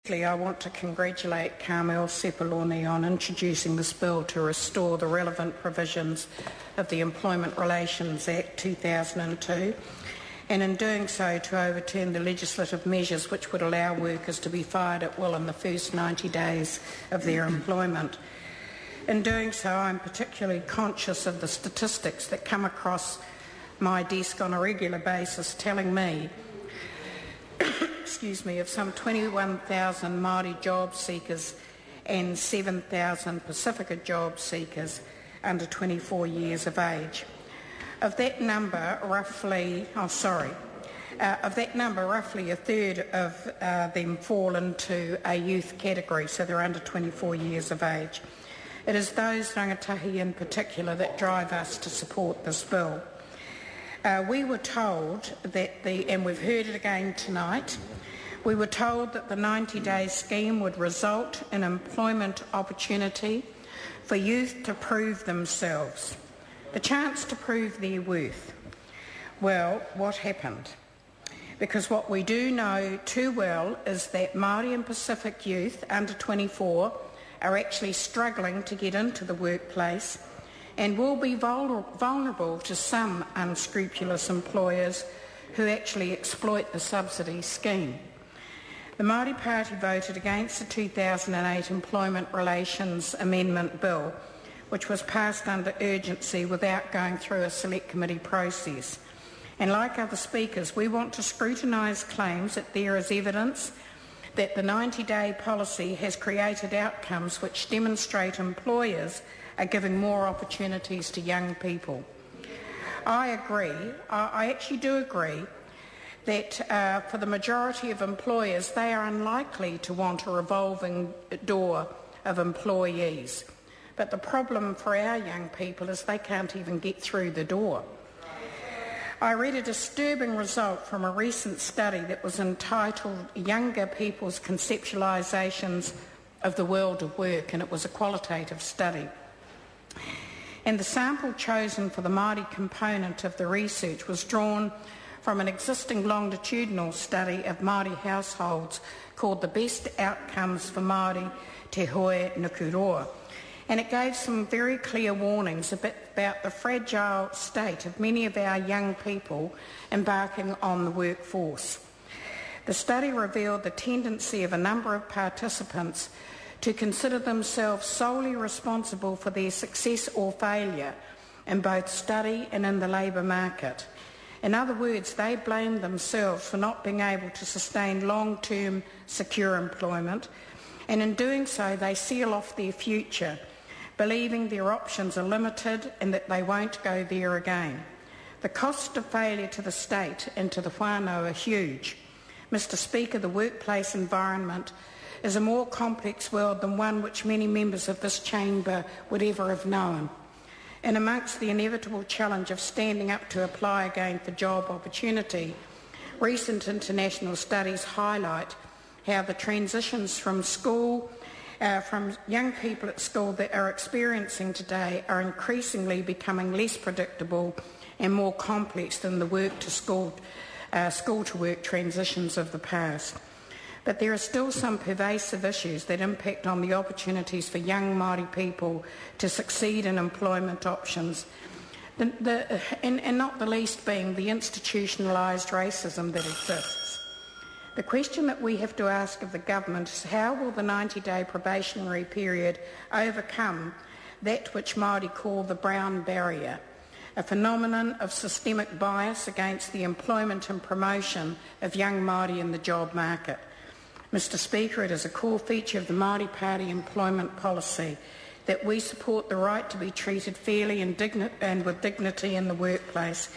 I want to congratulate Carmel Sepuloni on introducing this bill to restore the relevant provisions of the Employment Relations Act 2002, and in doing so to overturn the legislative measures which would allow workers to be fired at will in the first 90 days of their employment. In doing so, I'm particularly conscious of the statistics that come across my desk on a regular basis telling me of some 21,000 Māori job seekers and 7,000 Pacifica job seekers under 24 years of age. Of that number, roughly a third of them fall into a youth category, so they're under 24 years of age. It is those rangatahi in particular that drive us to support this bill. We were told that and we've heard it again tonight, we were told that the 90-day scheme would result in employment opportunity for youth to prove themselves, the chance to prove their worth. Well, what happened? Because what we do know too well is that Māori and Pacific youth under 24 are actually struggling to get into the workplace and will be vulnerable to some unscrupulous employers who actually exploit the subsidy scheme. The Māori Party voted against the 2008 Employment Relations Amendment Bill, which was passed under urgency without going through a select committee process. And like other speakers, we want to scrutinise claims that there is evidence that the 90-day policy has created outcomes which demonstrate employers are giving more opportunities to young people. I agree, I actually do agree, that for the majority of employers, they are unlikely to want a revolving door of employees. But the problem for our young people is they can't even get through the door. I read a disturbing result from a recent study that was entitled Younger People's Conceptualisations of the World of Work, and it was a qualitative study. And the sample chosen for the Māori component of the research was drawn from an existing longitudinal study of Māori households called The Best Outcomes for Māori Te Hoe Nukuroa. And it gave some very clear warnings about the fragile state of many of our young people embarking on the workforce. The study revealed the tendency of a number of participants to consider themselves solely responsible for their success or failure in both study and in the labour market. In other words, they blame themselves for not being able to sustain long-term secure employment, and in doing so they seal off their future, believing their options are limited and that they won't go there again. The cost of failure to the state and to the whānau are huge. Mr. Speaker, the workplace environment is a more complex world than one which many members of this chamber would ever have known. And amongst the inevitable challenge of standing up to apply again for job opportunity, recent international studies highlight how the transitions from school, from young people at school that are experiencing today are increasingly becoming less predictable and more complex than the work to school to work transitions of the past. But there are still some pervasive issues that impact on the opportunities for young Māori people to succeed in employment options, and not the least being the institutionalised racism that exists. The question that we have to ask of the government is how will the 90-day probationary period overcome that which Māori call the brown barrier, a phenomenon of systemic bias against the employment and promotion of young Māori in the job market. Mr. Speaker, it is a core feature of the Māori Party employment policy that we support the right to be treated fairly and with dignity in the workplace,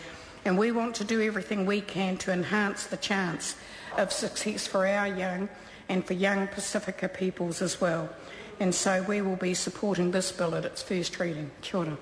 and we want to do everything we can to enhance the chance of success for our young and for young Pacifica peoples as well. And so we will be supporting this bill at its first reading. Kia ora.